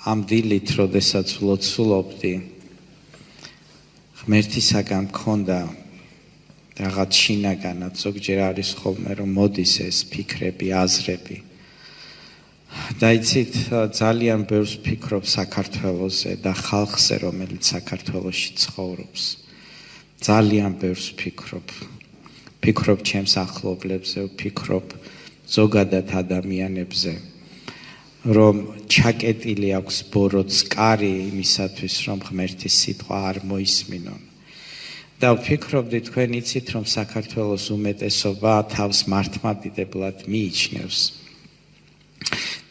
ამ დილით, როდესაც ვლოცულობდი, ღმერთისაგან მქონდა რაღაც შინაგანად, ზოგჯერ არის ხოლმე, რომ მოდის ეს ფიქრები, აზრები. და იცით, ძალიან ბევრს ვფიქრობ საქართველოზე და ხალხზე, რომელიც საქართველოში ცხოვრობს. ძალიან ბევრს ვფიქრობ. ვფიქრობ ჩემს ახლობლებზე, ვფიქრობ ზოგადად ადამიანებზე, რომ ჩაკეტილი აქვს ბოროტს კარი იმისათვის, რომ ღმერთის სიტყვა არ მოისმინონ. და ვფიქრობდი, თქვენ იცით, რომ საქართველოს უმეტესობა თავს მართლმადიდებლად მიიჩნევს.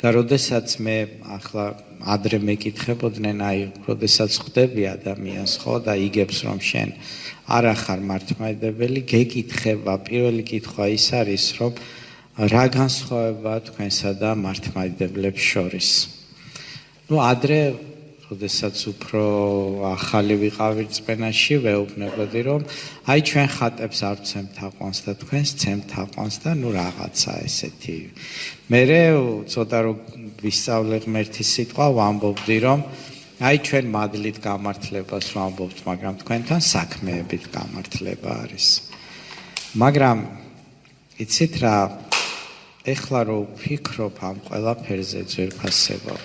და როდესაც მე ახლა ადრე მეკითხებოდნენ, როდესაც ხვდები ადამიანს, ხო, და იგებს, რომ შენ არ ახარ მართლმადიდებელი, გეკითხება, პირველი კითხვა ის არის, რომ რა განსხვავებაა თქვენსა და მართლმადიდებლებს შორის. ადრე, როდესაც უფრო ახალი ვიყავი რწმენაში, ვეუბნებოდი, რომ ჩვენ ხატებს არ ვცემთ აყვანს და თქვენს ცემთ აყვანს და რაღაცა ესეთი. მერე ცოტა რომ ვისწავლე ღმერთის სიტყვა, ვამბობდი, რომ ჩვენ მადლით გამართლებას ვამბობთ, მაგრამ თქვენთან საქმეებით გამართლება არის. მაგრამ იცით რა, ეხლა რომ ვფიქრობ ამ ყველაფერზე, ძვირფასებო,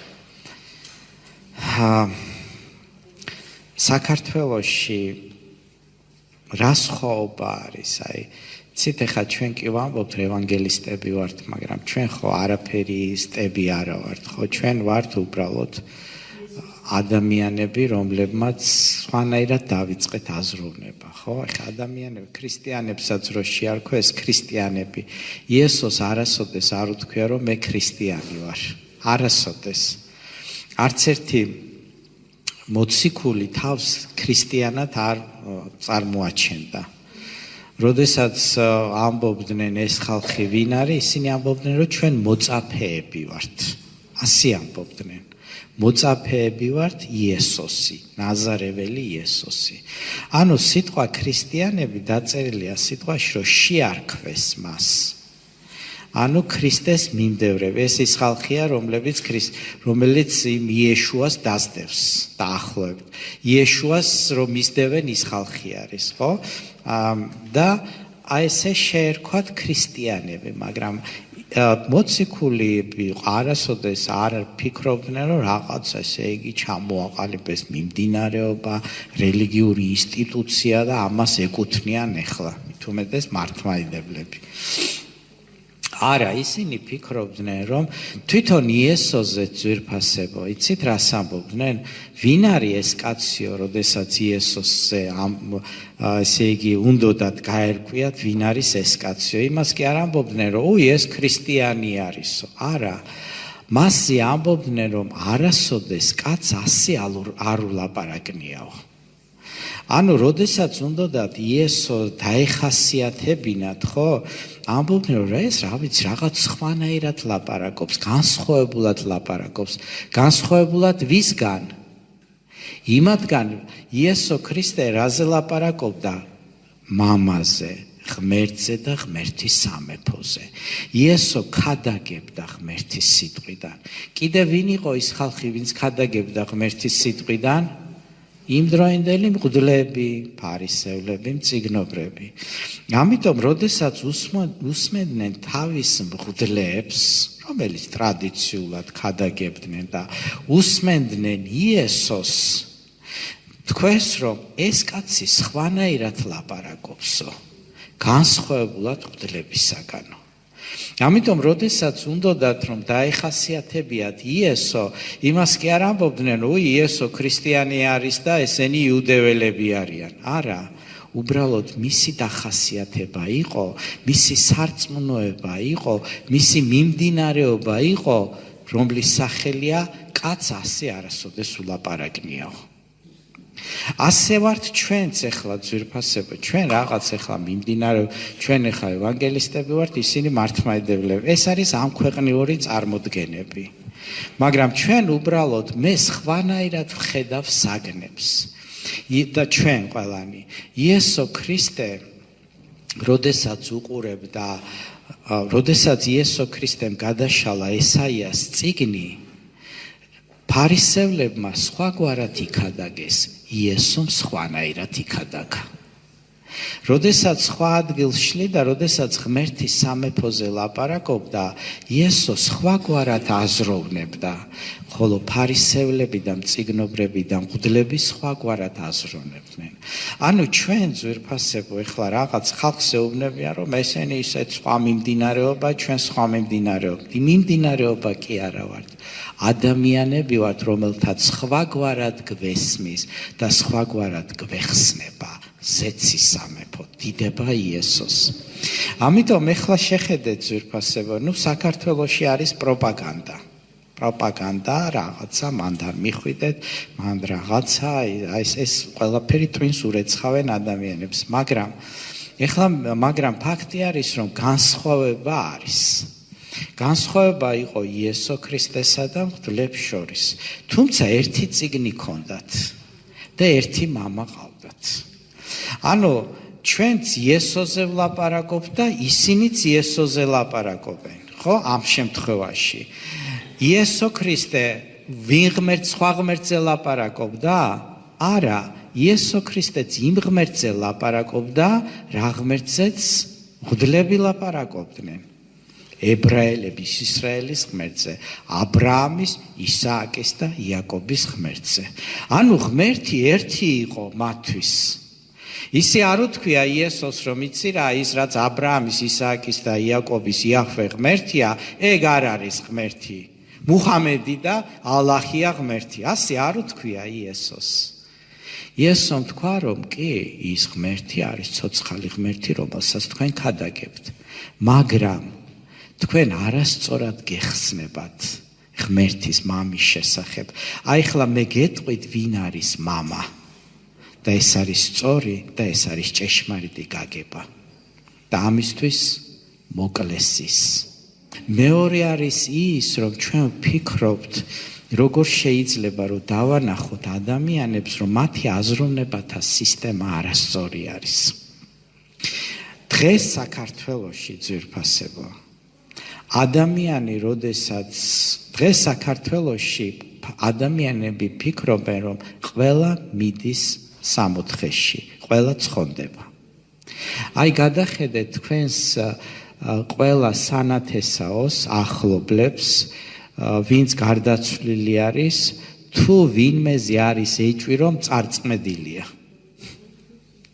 საქართველოში რა სხვაობა არის? იცით, ეხლა ჩვენ კი ვამბობთ, ევანგელისტები ვართ, მაგრამ ჩვენ ხო არაფერისტები არა ვართ, ხო? ჩვენ ვართ უბრალოდ ადამიანები, რომლებმაც სხვანაირად დავიწყეთ აზროვნება, ხო? ეხლა ადამიანები, ქრისტიანებსაც რო შეარქვე, ეს ქრისტიანები, იესოს არასოდეს არ უთქვია, რომ მე ქრისტიანი ვარ. არასოდეს. არც ერთი მოციქული თავს ქრისტიანად არ წარმოაჩენდა. როდესაც ამბობდნენ ეს ხალხი ვინ არის, ისინი ამბობდნენ, რომ ჩვენ მოწაფეები ვართ. ასე ამბობდნენ. მოწაფეები ვართ იესოსი, ნაზარეველი იესოსი. ანუ სიტყვა ქრისტიანები დაწერილია სიტყვაში, რომ შეარქვეს მას. ანუ ქრისტეს მიმდევრები, ეს ის ხალხია, რომელიც იმ იეშუას დასდევს, დაახლოებით. იეშუას რომ მისდევენ, ის ხალხი არის, ხო? და ესე შეერქვათ ქრისტიანები, მაგრამ მოციქულები არასოდეს არ ფიქრობდნენ, რომ რაღაცა ესე იგი ჩამოაყალიბეს მიმდინარეობა, რელიგიური ინსტიტუცია და ამას ეკუთვნიან ახლა, მით უმეტეს მართლმადიდებლები. არა, ისინი ფიქრობდნენ, რომ თვითონ იესოზე ძვირფასებო, იცით რას ამბობდნენ? ვინ არის ეს კაციო, როდესაც იესოსზე ესე იგი უნდათ გაერკვიათ, ვინ არის ეს კაციო? იმას კი არ ამბობდნენ, რომ ეს ქრისტიანი არისო. არა, მასზე ამბობდნენ, რომ არასოდეს კაცს ასე არ ულაპარაკნიაო. ანუ, როდესაც უნდათ იესო დაეხასიათებინათ, ხო? ამბობდნენ, რომ ეს რა ვიცი, რაღაც სხვანაირად ლაპარაკობს, განსხვავებულად ლაპარაკობს. განსხვავებულად ვისგან? იმათგან იესო ქრისტე რაზე ლაპარაკობდა? მამაზე, ღმერთზე და ღმერთის სამეფოზე. იესო ქადაგებდა ღმერთის სიტყვიდან. კიდევ ვინ იყო ის ხალხი, ვინც ქადაგებდა ღმერთის სიტყვიდან? იმდროინდელი მღვდლები, ფარისევლები, მწიგნობრები. ამიტომ, როდესაც უსმენდნენ თავის მღვდლებს, რომელიც ტრადიციულად ქადაგებდნენ და უსმენდნენ იესოს, თქვეს, რომ ეს კაცი სხვანაირად ლაპარაკობსო, განსხვავებულად მღვდლებისაგანო. ამიტომ, როდესაც უნდათ რომ დაეხასიათებიათ იესო, იმას კი არ ამბობდნენ, იესო ქრისტიანი არის და ესენი იუდეველები არიან. არა, უბრალოდ მისი დახასიათება იყო, მისი სარწმუნოება იყო, მისი მიმდინარეობა იყო, რომლის სახელია კაც ასე არასოდეს ულაპარაკნიაო. ასე ვართ ჩვენც ახლა ძვირფასებო, ჩვენ რაღაც ახლა მიმდინარე, ჩვენ ახლა ევანგელისტები ვართ, ისინი მართლმადიდებლები. ეს არის ამ ქვეყნიური წარმოდგენები. მაგრამ ჩვენ უბრალოდ მე სხვანაირად ვხედავ საგნებს. და ჩვენ ყველანი იესო ქრისტე, როდესაც უყურებდა, როდესაც იესო ქრისტემ გადაშალა ესაიას წიგნი, ფარისევლებმა სხვაგვარად იქადაგეს, იესომ სხვანაირად იქადაგა. როდესაც სხვა ადგილს შლიდა, როდესაც ღმერთის სამეფოზე ლაპარაკობდა, იესო სხვაგვარად აზროვნებდა, ხოლო ფარისევლები და მწიგნობრები და მღვდლები სხვაგვარად აზროვნებდნენ. ანუ ჩვენ ძვირფასებო ეხლა რაღაც ხალხს ეუბნებიან, რომ ესენი ისეთ სხვა მიმდინარეობა, ჩვენ სხვა მიმდინარეობა კი არა ვართ. ადამიანები ვართ, რომელთაც სხვაგვარად გვესმის და სხვაგვარად გვეხსნება. ზეცის სამეფო, დიდება იესოს. ამიტომ ეხლა შეხედეთ ძვირფასებო, საქართველოში არის პროპაგანდა. რაღაცა, მანდ არ მიხვიდეთ, მანდ რაღაცა, ეს ყველაფერი twins ურეცხავენ ადამიანებს, მაგრამ ფაქტი არის, რომ განსხვავება არის. განსხვავება იყო იესო ქრისტესა და მღვდლებს შორის. თუმცა ერთი წიგნი ჰქონდათ და ერთი მამა ყავდათ. ანუ ჩვენც იესოზე ვლაპარაკობთ და ისინიც იესოზე ლაპარაკობენ, ხო? ამ შემთხვევაში იესო ქრისტე ვინ ღმერთს სხვა ღმერთზე ლაპარაკობდა? არა, იესო ქრისტეც იმ ღმერთზე ლაპარაკობდა, რა ღმერთზეც მღვდლები ლაპარაკობდნენ. ებრაელების ისრაელის ღმერთზე, აბრაამის, ისააკის და იაკობის ღმერთზე. ანუ ღმერთი ერთი იყო მათთვის. ისე არ უთქვია იესოს, რომ იცი რა, ის რაც აბრაამის, ისააკის და იაკობის იაჰვე ღმერთია, ეგ არ არის ღმერთი. მუჰამედი და ალლაჰია ღმერთი. ასე არ უთქვია იესოს. იესომ თქვა, რომ კი, ის ღმერთი არის ცოცხალი ღმერთი, რომელსაც თქვენ ქადაგებთ. მაგრამ თქვენ არასწორად გეხსნებათ ღმერთის მამის შესახებ. აი ხლა მე გეტყვით, ვინ არის მამა. და ეს არის სწორი და ეს არის ჭეშმარიტი გაგება. და ამისთვის მოკლეს ის. მეორე არის ის, რომ ჩვენ ვფიქრობთ, როგორ შეიძლება რომ დავანახოთ ადამიანებს, რომ მათი აზროვნებათა სისტემა არასწორი არის. დღეს საქართველოში ძვირფასებო, დღეს საქართველოში ადამიანები ფიქრობენ, რომ ყველა მიდის სამოთხეში, ყველა ცხონდება. აი გადახედეთ თქვენს ყველა სანათესაოს ახლობლებს, ვინც გარდაცვლილი არის, თუ ვინმეზე არის ეჭვი, რომ წარწმედილია.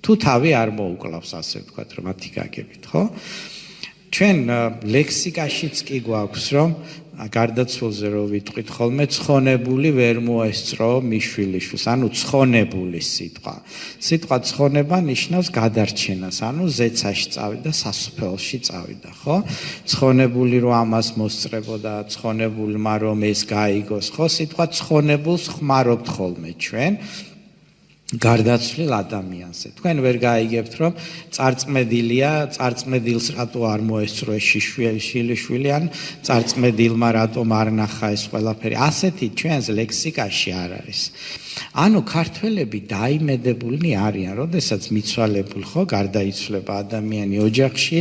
თუ თავი არ მოუკლავს, ასე ვთქვათ, რომ მათი გაგებით, ხო? ჩვენ ლექსიკაშიც კი გვაქვს, რომ გარდაცვალზე რო ვიტყვით ხოლმე, ცხონებული ვერ მოესწრო მიშვილიშვილს, ანუ ცხონებული სიტყვა. სიტყვა ცხონება ნიშნავს გადარჩენას, ანუ ზეცაში წავიდა, სასუფეველში წავიდა, ხო? ცხონებული რო ამას მოსწრებოდა, ცხონებულმა რომ ეს გაიგოს, ხო? სიტყვა ცხონებულს ხმარობთ ხოლმე ჩვენ. გარდაცვლილ ადამიანზე. თქვენ ვერ გაიგებთ, რომ წარწმედილია, წარწმედილს რატო არ მოესწრო ეს შვილიშვილი, ან წარწმედილმა რატომ არ ნახა ეს ყველაფერი. ასეთი ჩვენს ლექსიკაში არ არის. ანუ ქართველები დაიმედებულნი არიან, როდესაც მიცვალებულ ხო გარდაიცვლება ადამიანი ოჯახში,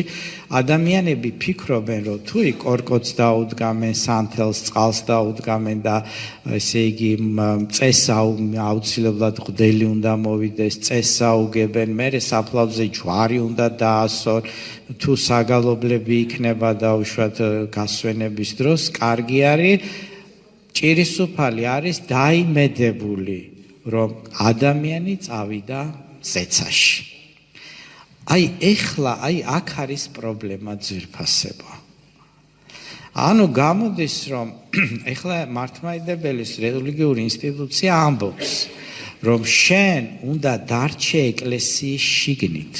ადამიანები ფიქრობენ, რომ თუ კორკოც დაუდგამენ, სანთელს წყალს დაუდგამენ და ესე იგი წესა აუცილებლად ღდელი უნდა მოვიდეს, წესა უგებენ, მერე საფლავზე ჯვარი უნდა დაასონ, თუ საგალობლები იქნება დაუშვათ გასვენების დროს, კარგი არის, ჭირისუფალი არის დაიმედებული, რომ ადამიანი წავიდა ზეცაში. აი ეხლა, აქ არის პრობლემა ძვირფასებო. ანუ გამოდის, რომ ეხლა მართლმადიდებლის რელიგიური ინსტიტუცია ამბობს, რომ შენ უნდა დარჩე ეკლესიის შიგნით.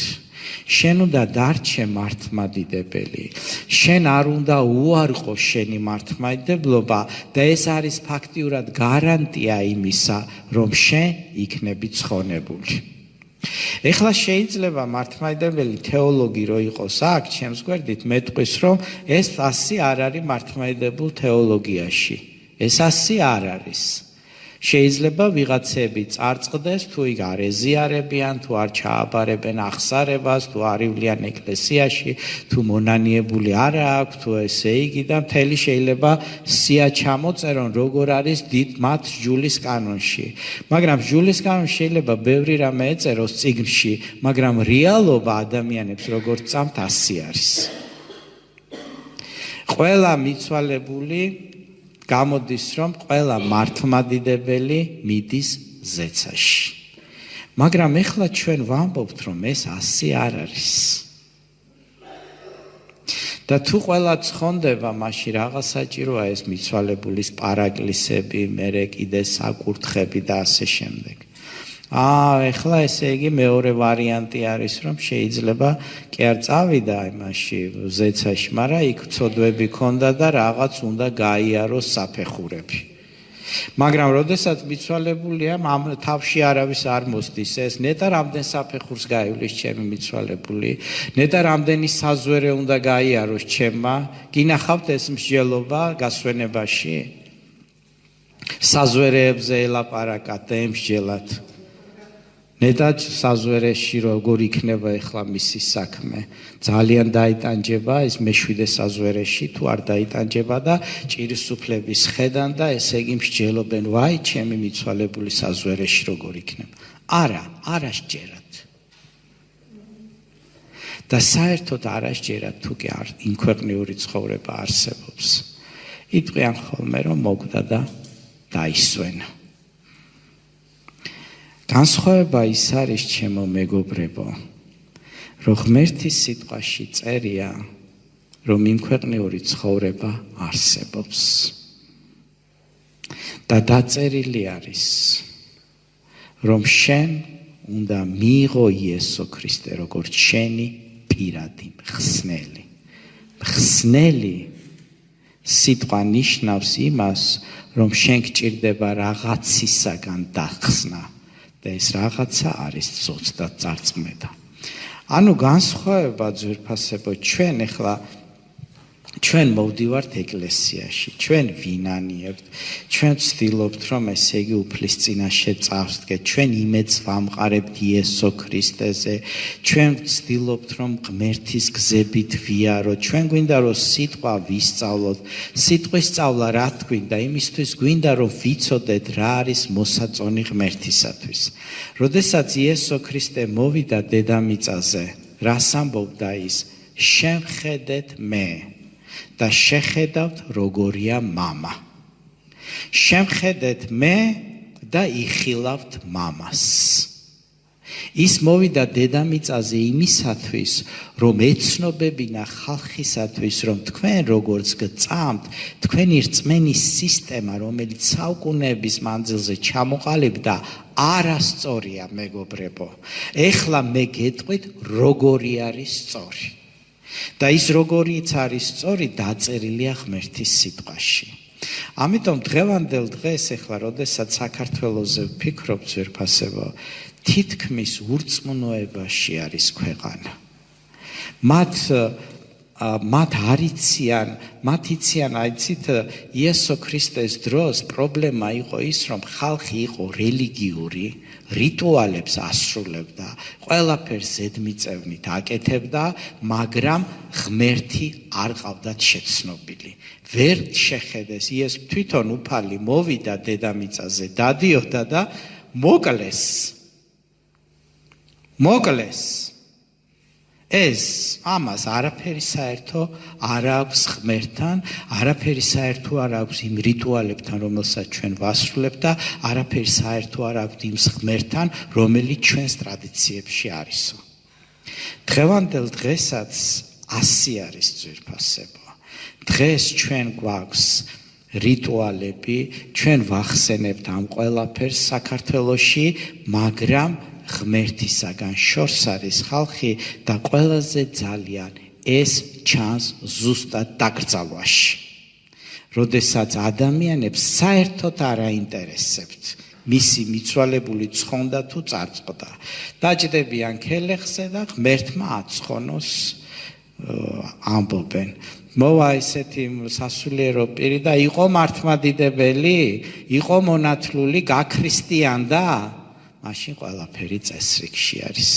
შენ უნდა დარჩე მართლმადიდებელი, შენ არ უნდა უარყო შენი მართლმადიდებლობა და ეს არის ფაქტიურად გარანტია იმისა, რომ შენ იქნები ცხონებული. ეხლა შეიძლება მართლმადიდებელი თეოლოგი რო იყოს აქ, ჩემს გვერდით მეტყვის, რომ ეს ასე არ არის მართლმადიდებულ თეოლოგიაში. ეს ასე არ არის. შეიძლება ვიღაცები წარწყდეს, თუ იქ არ ეზიარებიან, თუ არ ჩააბარებენ აღსარებას, თუ არ ივლიან ეკლესიაში, თუ მონანიებული არ აქვს, თუ ესე იგი და მთელი შეიძლება სია ჩამოწერონ, როგორ არის მათ ჯულის კანონში. მაგრამ ჯულის კანონში შეიძლება ბევრი რამე ეწეროს წიგნში, მაგრამ რეალობა ადამიანებს როგორ წამთ ასე არის. ყველა მიცვალებული გამოდის, რომ ყველა მართლმადიდებელი მიდის ზეცაში. მაგრამ ეხლა ჩვენ ვამბობთ, რომ ეს ასე არ არის. და თუ ყველა ცხონდება, მაშინ რაღა საჭიროა ეს მიცვალებულის პარაკლისები, მერე კიდე საკურთხები და ასე შემდეგ. ეხლა ესე იგი მეორე ვარიანტი არის, რომ შეიძლება კი არ წავიდა იმაში ზეცაში, მაგრამ იქ ცოდვები ქონდა და რაღაც უნდა გაიაროს საფეხურები. მაგრამ როდესაც მიცვალებულია, თავში არავის არ მოსდის ეს, ნეტა რამდენ საფეხურს გაივლის ჩემი მიცვალებული, ნეტა რამდენი საზვერე უნდა გაიაროს ჩემმა, გინახავთ ეს მსჯელობა გასვენებაში? საზვერეებზე ელაპარაკათ და ემსჯელათ. ნეტა საზვერეში როგორ იქნება ეხლა მისი საქმე. ძალიან დაიტანჯება ეს მეშვიდე საზვერეში, თუ არ დაიტანჯება და ჭირისუფლების ხედან და ესე იგი მსჯელობენ, ვაი, ჩემი მიცვალებული საზვერეში როგორ იქნება. არა სჯერათ. და საერთოდ არ სჯერათ, თუ კი არ ინქვეყნიური ცხოვრება არსებობს. იტყვიან ხოლმე, რომ მოკვდა და დაისვენა. განსხვავება ის არის, ჩემო მეგობრებო, რომ ღმერთის სიტყვაში წერია, რომ იმქვეყნიური ცხოვრება არსებობს. და დაწერილი არის, რომ შენ უნდა მიიღო იესო ქრისტე როგორც შენი პირადი მხსნელი. მხსნელი სიტყვა ნიშნავს იმას, რომ შენ გჭირდება რაღაცისაგან დახსნა. და ეს რაღაცა არის ცოცხლად წარწმედა. ანუ განსხვავება ძვირფასებო, ჩვენ მოვდივართ ეკლესიაში, ჩვენ ვინანიებთ, ჩვენ ვცდილობთ, რომ ესე იგი უფლის წინაშე წავსდგეთ, ჩვენ იმედს ვამყარებთ იესო ქრისტეზე, ჩვენ ვცდილობთ, რომ ღმერთის გზებით ვიაროთ, ჩვენ გვინდა, რომ სიტყვა ვისწავლოთ, სიტყვის სწავლა რა გვინდა, იმისთვის გვინდა, რომ ვიცოდეთ რა არის მოსაწონი ღმერთისათვის. როდესაც იესო ქრისტე მოვიდა დედამიწაზე, რას ამბობდა ის? შემხედეთ მე და შეხედავთ როგორია მამა. შემხედეთ მე და იხილავთ მამას. ის მოვიდა დედამიწაზე იმისათვის, რომ ეცნობებინა ხალხისათვის, რომ თქვენ როგორც გწამთ, თქვენი რწმენის სისტემა, რომელიც საუკუნეების მანძილზე ჩამოყალიბდა, არასწორია, მეგობრებო. ეხლა მე გეტყვით, როგორი არის სწორი. და ის როგორიც არის სწორი, დაწერილია ღმერთის სიტყვაში. ამიტომ დღევანდელ დღეს, ეხლა როდესაც საქართველოზე ვფიქრობ, ძვირფასებო, თითქმის ურწმუნოებაში არის ქვეყანა. მათ იციან, აიცით, იესო ქრისტეს დროს პრობლემა იყო ის, რომ ხალხი იყო რელიგიური, რიტუალებს ასრულებდა, ყველაფერს ზედმიწევნით აკეთებდა, მაგრამ ღმერთი არ ყავდათ შეცნობილი. ვერ შეხედეს, ის თვითონ უფალი მოვიდა დედამიწაზე, დადიოდა და მოკლეს. ეს ამას არაფერი საერთო არ აქვს ღმერთთან, არაფერი საერთო არ აქვს იმ რიტუალებთან, რომელსაც ჩვენ ვასრულებთ და არაფერი საერთო არ აქვს იმ ღმერთთან, რომელიც ჩვენს ტრადიციებში არისო. დღევანდელ დღესაც ასე არის, ძვირფასებო. დღეს ჩვენ გვაქვს რიტუალები, ჩვენ ვახსენებთ ამ ყველაფერს საქართველოში, მაგრამ ღმერთისაგან შორს არის ხალხი და ყველაზე ძალიან ეს ჩანს ზუსტად დაკრძალვაში. როდესაც ადამიანებს საერთოდ არ აინტერესებთ მისი მიცვალებული ცხონდა თუ წარწყდა. დაჯდებიან ქელეხზე და ღმერთმა აცხონოს ამბობენ. მოვა ესეთი სასულიერო პირი და იყო მართლმადიდებელი, იყო მონათლული, გაქრისტიანდა, მაშინ ყველაფერი წესრიგში არის.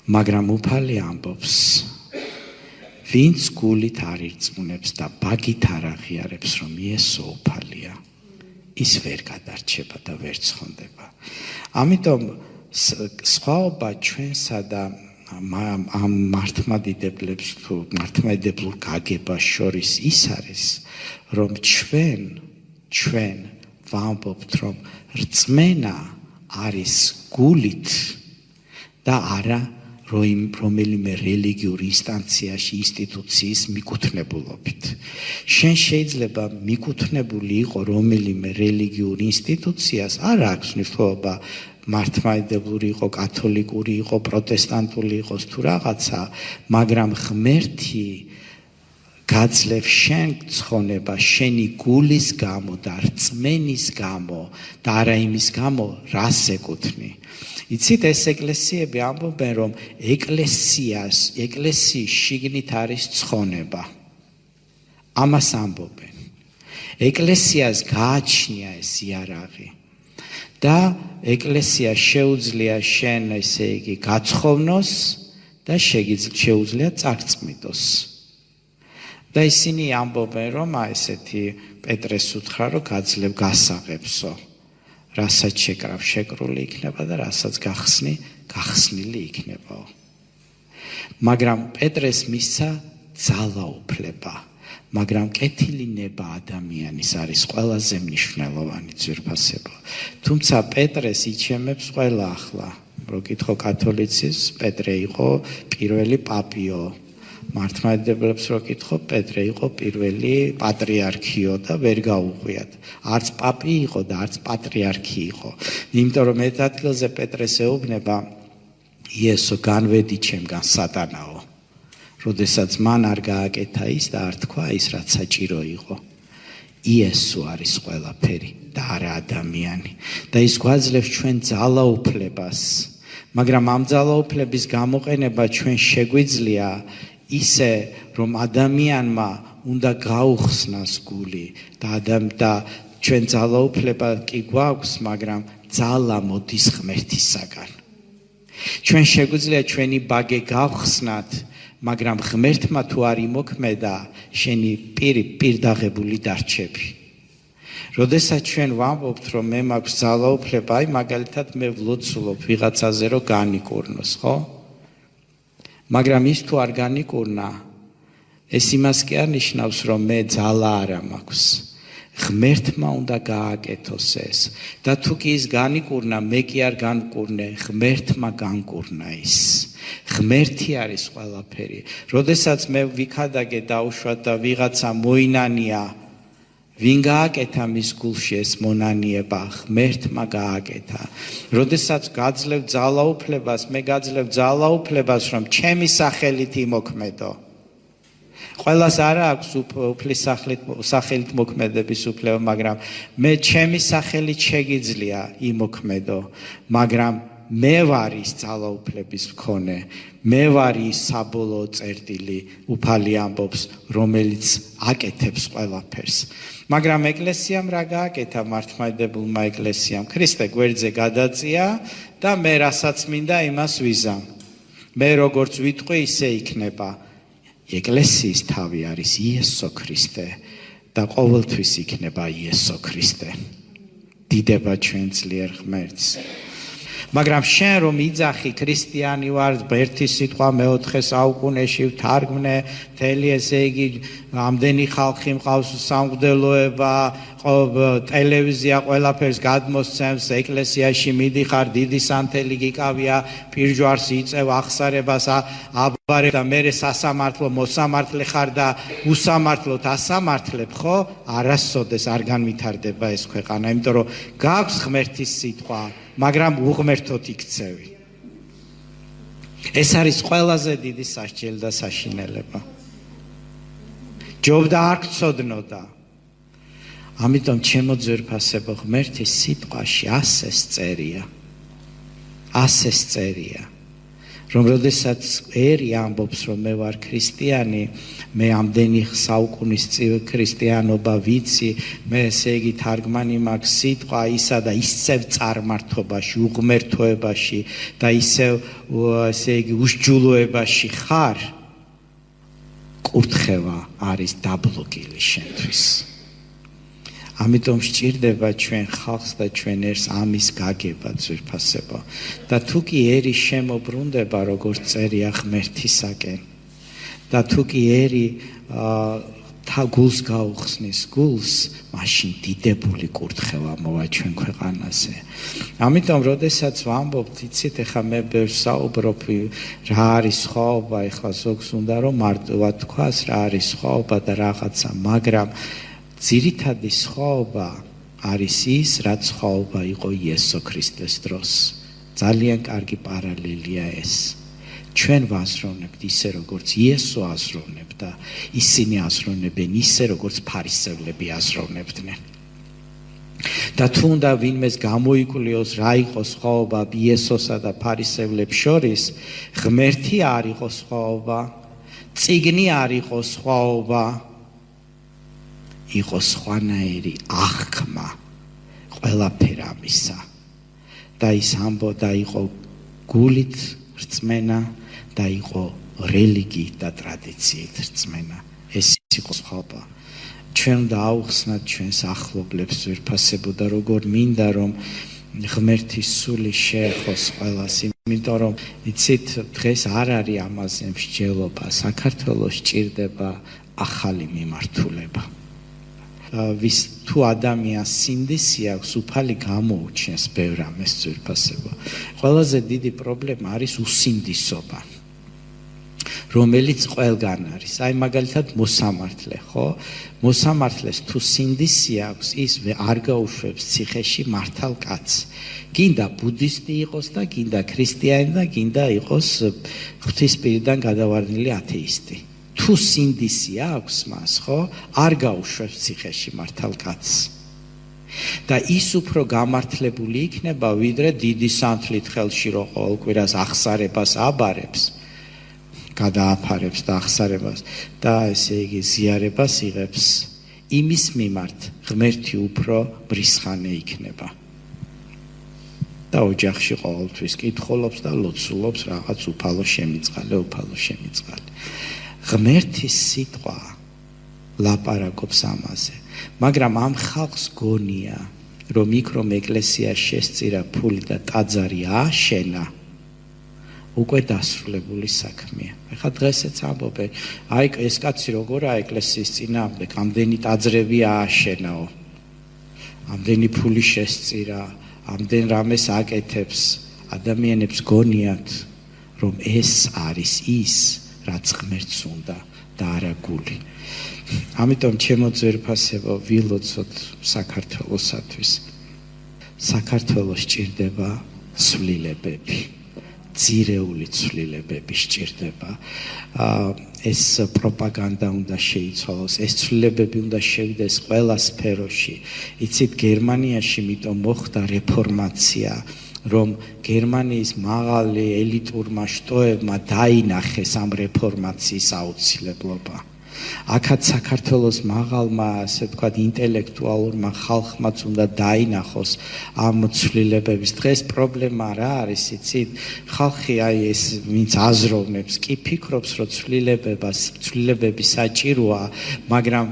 მაგრამ უფალი ამბობს, ვინც გულით არ ირწმუნებს და ბაგით არ აღიარებს, რომ იესო უფალია, ის ვერ გადარჩება და ვერ ცხონდება. ამიტომ სხვაობა ჩვენსა და ამ მართლმადიდებლებს თუ მართლმადიდებლურ გაგებას შორის ის არის, რომ ჩვენ ვამბობთ, რომ რწმენა არის გულით და არა რომელიმე რელიგიურ ინსტანციაში, ინსტიტუციის მიკუთვნებულობით. შენ შეიძლება მიკუთვნებული იყო რომელიმე რელიგიურ ინსტიტუციას, არ აქვს მნიშვნელობა მართლმადიდებლური იყო, კათოლიკური იყო, პროტესტანტული იყოს თუ რაღაცა, მაგრამ ღმერთი გაძლევს შენ ცხონება შენი გულის გამო და რწმენის გამო და არა იმის გამო, რას ეკუთვნი. იცით, ეს ეკლესიები ამბობენ, რომ ეკლესიის შიგნით არის ცხონება. ამას ამბობენ. ეკლესიას გააჩნია ეს იარაღი. და ეკლესია შეუძლია შენ, ესე იგი, გაცხოვნოს და შეუძლია წარწმიდოს. და ისინი ამბობენ, რომ ესეთი პეტრეს უთხრა, რომ გაძლევ გასაღებსო. რასაც შეკრავ, შეკრული იქნება და რასაც გახსნი, გახსნილი იქნებაო. მაგრამ პეტრეს მისცა ძალაუფლება. მაგრამ კეთილი ნება ადამიანის არის ყველაზე მნიშვნელოვანი ძვირფასება. თუმცა პეტრეს იჩემებს ყველა ახლა. რო კითხო კათოლიციზმს, პეტრე იყო პირველი პაპიო. მართლმადიდებლებს რო კითხო, პეტრე იყო პირველი პატრიარქიო და ვერ გაუღვიათ. არც პაპი იყო და არც პატრიარქი იყო. იმიტომ რომ ერთ ადგილზე პეტრეს ეუბნება, იესო განვედი ჩემგან სატანაო. როდესაც მან არ გააკეთა ის და არ თქვა ის, რაც საჭირო იყო. იესო არის ყველაფერი და არა ადამიანი. და ის გვაძლევს ჩვენ ძალაუფლებას. მაგრამ ამ ძალაუფლების გამოყენება ჩვენ შეგვიძლია ისე, რომ ადამიანმა უნდა გაუხსნას გული და ჩვენ ძალაუფლება კი გვაქვს, მაგრამ ძალა მოდის ღმერთისაგან. ჩვენ შეგვიძლია ჩვენი ბაგე გავხსნათ, მაგრამ ღმერთმა თუ არ იმოქმედა, შენი პირდაღებული დარჩები. როდესაც ჩვენ ვამბობთ, რომ მე მაქვს ძალაუფლება, აი მაგალითად მე ვლოცულობ ვიღაცაზე, რომ განიკურნოს, ხო? მაგრამ ის თუ არ განიკურნა, ეს იმას კი არ ნიშნავს, რომ მე ძალა არა მაქვს. ღმერთმა უნდა გააკეთოს ეს. და თუ კი ის განიკურნა, მე კი არ განკურნე, ღმერთმა განკურნა ის. ღმერთი არის ყველაფერი. როდესაც მე ვიქადაგე დაუშვათ და ვიღაცა მოინანია, ვინ გააკეთა მის გულში ეს მონანიება? ღმერთმა გააკეთა. როდესაც გაძლევ ძალაუფლებას, მე გაძლევ ძალაუფლებას, რომ ჩემი სახელით იმოქმედო. ყველას არ აქვს უფლის სახელით მოქმედების უფლება, მაგრამ მე ჩემი სახელით შეგიძლია იმოქმედო, მაგრამ მე ვარ ის ძალაუფლების მქონე, მე ვარ ის საბოლოო წერტილი, უფალი ამბობს, რომელიც აკეთებს ყველაფერს. მაგრამ ეკლესიამ რა გააკეთა მართლმადიდებელმა ეკლესიამ? ქრისტე გვერდზე გადაწია და მე რასაც მინდა იმას ვიზამ. მე როგორც ვიტყვი, ისე იქნება. ეკლესიის თავი არის იესო ქრისტე და ყოველთვის იქნება იესო ქრისტე. დიდება ჩვენ ძლიერ ღმერთს. მაგრამ შენ რომ იძახი ქრისტიანი ვარ, ერთი სიტყვა მეოთხე საუკუნეში ვთარგმნე, მთელი ესე იგი ამდენი ხალხი მყავს, სამღვდელოება, ტელევიზია ყველაფერს გადმოსცემს, ეკლესიაში მიდიხარ, დიდი სანთელი გიკავია, პირჯვარს იწევ, ახსარებას აბარებ და მერე სასამართლო მოსამართლე ხარ და უსამართლოდ ასამართლებ, ხო? არასოდეს არ განვითარდება ეს ქვეყანა, იმიტომ რომ გაქვს ღმერთის სიტყვა, მაგრამ უღმერთოდ იქცევი. ეს არის ყველაზე დიდი სასჯელი და საშინელება. ჯობდა არ გწოდნოდა. ამიტომ ჩემო ძვირფასებო, ღმერთის სიტყვაში ასეს წერია. რომ როდესაც ერი ამბობს, რომ მე ვარ ქრისტიანი, მე ამდენი საუკუნის ქრისტიანობა ვიცი, მე ესე იგი თარგმანი მაქვს სიტყვა ისა და ისევ წარმართობაში, უღმერთოებაში და ისევ ესე იგი უშჯულოებაში ხარ, კურთხევა არის დაბლოკილი შენთვის. ამიტომ სჭირდება ჩვენ ხალხს და ჩვენ ერთს ამის გაგება ძვირფასებო და თუ კი ერი შემოbrunდება როგორც წერია ღმერთისაკენ და თუ კი ერი გულს გაუხსნის გულს მაშინ დიდებული კურთხევა მოვა ჩვენ ქვეყანაზე. ამიტომ როდესაც ვამბობთ, იცით, ეხლა მე ბევრს საუბრობ რა არის სხვაობა, ეხლა ზოგს უნდა რომ მარტივად თქვას რა არის სხვაობა და რაღაცა, მაგრამ ძირითადი სხვაობა არის ის, რაც სხვაობა იყო იესო ქრისტეს დროს. ძალიან კარგი პარალელია ეს. ჩვენ ვაზროვნებთ ისე, როგორც იესო აზროვნებდა, ისინი აზროვნებენ ისე, როგორც ფარისევლები აზროვნებდნენ. და თუ უნდა ვინმეს გამოიკვლიოს რა იყო სხვაობა იესოსა და ფარისევლებს შორის, ღმერთი არ იყო სხვაობა, წიგნი არ იყო სხვაობა, იყო სხვანაირი აღქმა ყველაფერ ამისა და ის ამბობდა იყო გულით რწმენა და იყო რელიგიით და ტრადიციით რწმენა. ეს იყო სხვაობა. ჩვენ უნდა აუხსნათ ჩვენს ახლობლებს ძვირფასებო და როგორ მინდა რომ ღმერთის სული შეეხოს ყველას, იმიტომ რომ იცით დღეს არ არის ამაზე მსჯელობა, საქართველოს სჭირდება ახალი მიმართულება. ვის თუ ადამიანს სინდისი აქვს, უფალი გამოუჩენს ბევრ ამას ძვირფასებო. ყველაზე დიდი პრობლემა არის უსინდისობა, რომელიც ყველგან არის. აი მაგალითად მოსამართლე, ხო? მოსამართლეს თუ სინდისი აქვს, ის არ გაუშვებს ციხეში მართალ კაცს. გინდა ბუდისტი იყოს და გინდა ქრისტიანი და გინდა იყოს ღვთისპირიდან გადავარდნილი ათეისტი. თუ სინდისი აქვს მას, ხო, არ გაუშვებს ციხეში მართალ კაცს. და ის უფრო გამართლებული იქნება, ვიდრე დიდი სანთლით ხელში რო ყოველ კვირას აღსარებას აბარებს, გადააფარებს და აღსარებას და ესე იგი ზიარებას იღებს, იმის მიმართ ღმერთი უფრო ბრისხანე იქნება. და ოჯახში ყოველთვის კითხულობს და ლოცულობს რაღაც უფალო შემიწყალე. ღმერთის სიტყვა ლაპარაკობს ამაზე, მაგრამ ამ ხალხს გონია, რომ იქ რომ ეკლესიას შესწირა ფული და ტაძარი ააშენა, უკვე დასრულებული საქმეა. ეხლა დღესაც ამბობენ, აი ეს კაცი როგორა ეკლესიის წინააღმდეგ, ამდენი ტაძრები ააშენაო, ამდენი ფული შესწირა, ამდენ რამეს აკეთებს, ადამიანებს გონიათ, რომ ეს არის ის, რაც ღმერთს უნდა და არა გული. ამიტომ ჩემო ძვირფასებო, ვილოცოთ საქართველოსათვის. საქართველოს სჭირდება ცვლილებები, ძირეული ცვლილებები სჭირდება. ეს პროპაგანდა უნდა შეიცვალოს, ეს ცვლილებები უნდა შევიდეს ყველა სფეროში. იცით, გერმანიაში მიტომ მოხდა რეფორმაცია, რომ გერმანიის მაღალი ელიტურმა შტოებმა დაინახეს ამ რეფორმაციის აუცილებლობა. აქაც საქართველოს მაღალმა, ასე ვთქვათ, ინტელექტუალურმა ხალხმაც უნდა დაინახოს ამ ცვლილებების. დღეს პრობლემა რა არის, იცით? ხალხი აი ეს ვინც აზროვნებს, კი ფიქრობს, რომ ცვლილებები საჭიროა, მაგრამ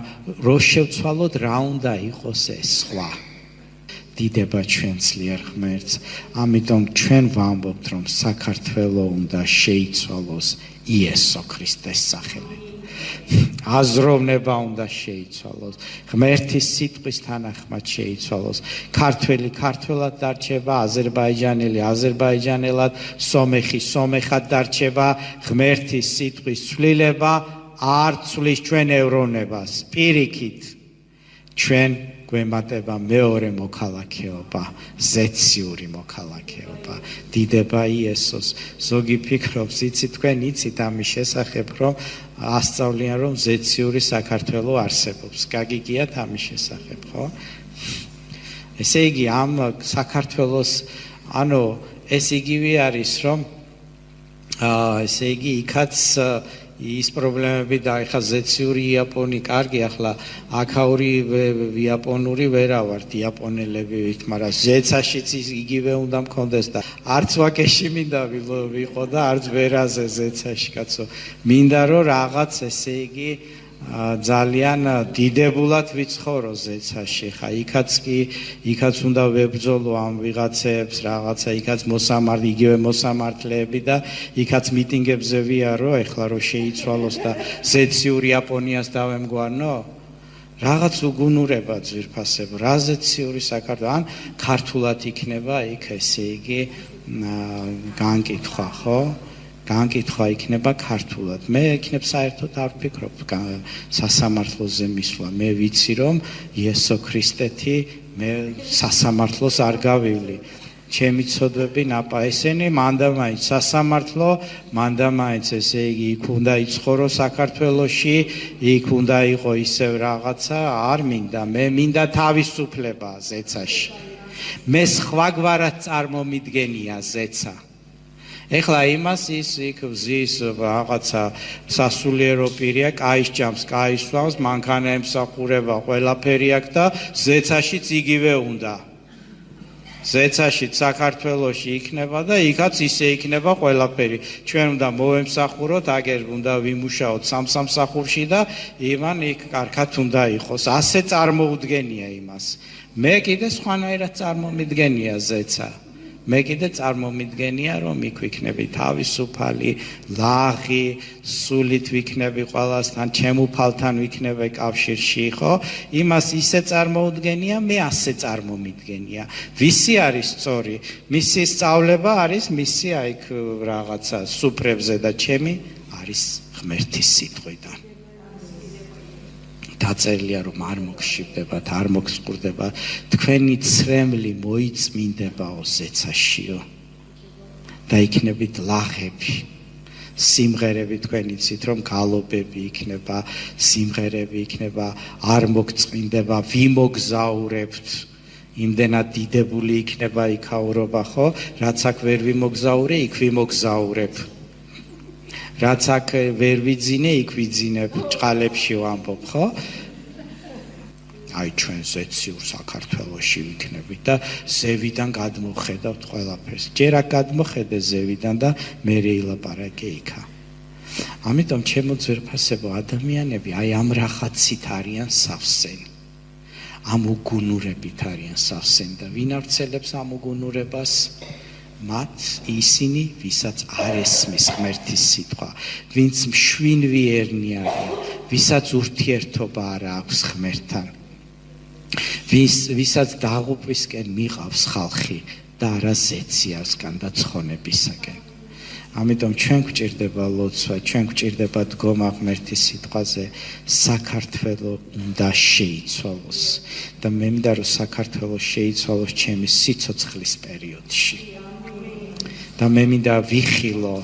რო შევცვალოთ რა უნდა იყოს ეს სხვა. დიდება ჩვენ ძლიერ ღმერთს. ამიტომ ჩვენ ვამბობთ, რომ საქართველოს უნდა შეიცვალოს იესო ქრისტეს სახელით. აზროვნება უნდა შეიცვალოს, ღმერთის სიტყვის თანახმად შეიცვალოს. ქართველი ქართველად დარჩება, აზერბაიჯანელი აზერბაიჯანელად, სომეხი სომეხად დარჩება. ღმერთის სიტყვის ცვლილება არ ცვლის ჩვენ ევრონებას. პირიქით, ჩვენ გვემატება მეორე მოქალაქეობა, ზეციური მოქალაქეობა. დიდება იესოს. ზოგი ფიქრობს, იცით, თქვენ იცით ამის შესახებ, რომ ასწავლიან, რომ ზეციური საქართველოს არსებობს. გაგიგიათ ამის შესახებ, ხო? ესე იგი, ამ საქართველოს, ეს იგივე არის, რომ ესე იგი იქაც ის პრობლემები და ეხლა ზეციური იაპონი კარგი ახლა აქაური იაპონური ვერა ვართ იაპონელები ვით მაგრამ ზეცაშიც იგივე უნდა მქონდეს და არც ვაკეში მინდა ვიყო და არც ვერაზე ზეცაში კაცო მინდა რომ რაღაც ესე იგი ძალიან დიდებულად ვიცხოვრო ზეცაში ხა იქაც უნდა ვებრძოლო ამ ვიღაცებს რაღაცა იქაც იგივე მოსამართლეები და იქაც მიტინგებზე ვიარო ეხლა რომ შეიცვალოს და ზეციურ იაპონიას დავემგვარნო რაღაც უგუნურება ძვირფასებო რა ზეციური საქართველო ან ქართულად იქნება იქ ესე იგი განკითხვა ხო განკითხვა იქნება ქართულად. მე იქნებ საერთოდ არ ვფიქრობ სასამართლოზე მისვლა. მე ვიცი რომ იესო ქრისტეთი მე სასამართლოს არ გავივლი. ჩემი ცოდვები ნაპაესენი მანდა მაინც სასამართლო, მანდა მაინც ესე იგი იქ უნდა იცხოვრო საქართველოში, იქ უნდა იყო ისევ რაღაცა, არ მინდა. მე მინდა თავისუფლება ზეცაში. მე სხვაგვარად წარმომიდგენია ზეცა. ეხლა იმას ის იქ ვზის რაღაცა სასულიერო პირია, კაის ჭამს, კაის სვამს, მანქანა ემსახურება, ყველაფერი აქვს და ზეცაშიც იგივე უნდა. ზეცაშიც საქართველოში იქნება და იქაც ისე იქნება ყველაფერი. ჩვენ უნდა მოვემსახუროთ, აგერ უნდა ვიმუშაოთ სამსახურში და იმან იქ კარგად უნდა იყოს. ასე წარმოუდგენია იმას. მე კიდე სხვანაირად წარმომიდგენია ზეცა. მე კიდე წარმომიდგენია რომ იქ ვიქნები თავისუფალი, ლაღი, სულით ვიქნები ყველასთან, ჩემუფალთან ვიქნები კავშირში, ხო? იმას ისე წარმოუდგენია, მე ასე წარმომიდგენია. ვისი არის სწორი? მისი სწავლება არის მისი აიქ რაღაცა სუფრებზე და ჩემი არის ღმერთის სიტყვიდან. დაწერილია რომ არ მოგშიბდებათ, არ მოგსყურდება, თქვენი ცრემლი მოიწმინდებაო ზეცაშიო და იქნებით ლაღები. სიმღერები თქვენ იცით რომ გალობები იქნება, სიმღერები იქნება, არ მოგწმინდება, ვიმოგზაურებთ. იმდენად დიდებული იქნება იქაურობა, ხო? რაც აქ ვერ ვიმოგზაურე, იქ ვიმოგზაურებ. რაც აქ ვერ ვიძინე, იქ ვიძინებ, ჭყალებში ვამბობ, ხო? აი ჩვენ ზეციურ საქართველოში ვიქნებით და ზევიდან გადმოხედავთ ყველაფერს. ჯერ აქ გადმოხედე ზევიდან და მე რეილაპარაკე იქა. ამიტომ ჩემო ძვირფასებო ადამიანები აი ამ რაღაცით არიან სავსენი. ამ უგუნურებით არიან სავსენი და ვინ არცელებს ამ უგუნურებას? მათ ისინი, ვისაც არ ესმის ღმერთის სიტყვა, ვინც მშვინვიერნი არიან, ვისაც ურთიერთობა არ აქვს ღმერთთან, ვისაც დაღუპვისკენ მიყავს ხალხი და არა ზეციარსკენ და ცხონებისაკენ. ამიტომ ჩვენ გვჭირდება ლოცვა, ჩვენ გვჭირდება დგომა ღმერთის სიტყვაზე, საქართველო უნდა შეიცვალოს და მე მინდა რომ საქართველო შეიცვალოს ჩემი სიცოცხლის პერიოდში. და მე მინდა ვიხილო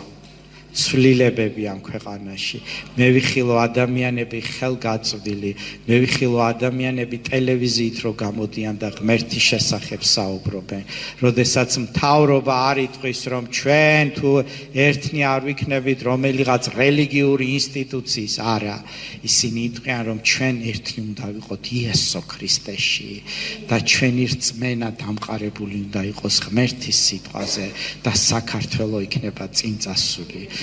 ცვლილებები ამ ქვეყანაში. მე ვიხილო ადამიანები ხელგაწვდილი, მე ვიხილო ადამიანები ტელევიზიით რო გამოდიან და ღმერთის შესახებ საუბრობენ. როდესაც მთავრობა არ იტყვის რომ ჩვენ თუ ერთნი არ ვიქნებით რომელიღაც რელიგიური ინსტიტუციის, არა. ისინი იტყვიან რომ ჩვენ ერთნი უნდა ვიყოთ იესო ქრისტეში და ჩვენი რწმენა დამყარებული უნდა იყოს ღმერთის სიტყვაზე და საქართველო იქნება წინ წასული.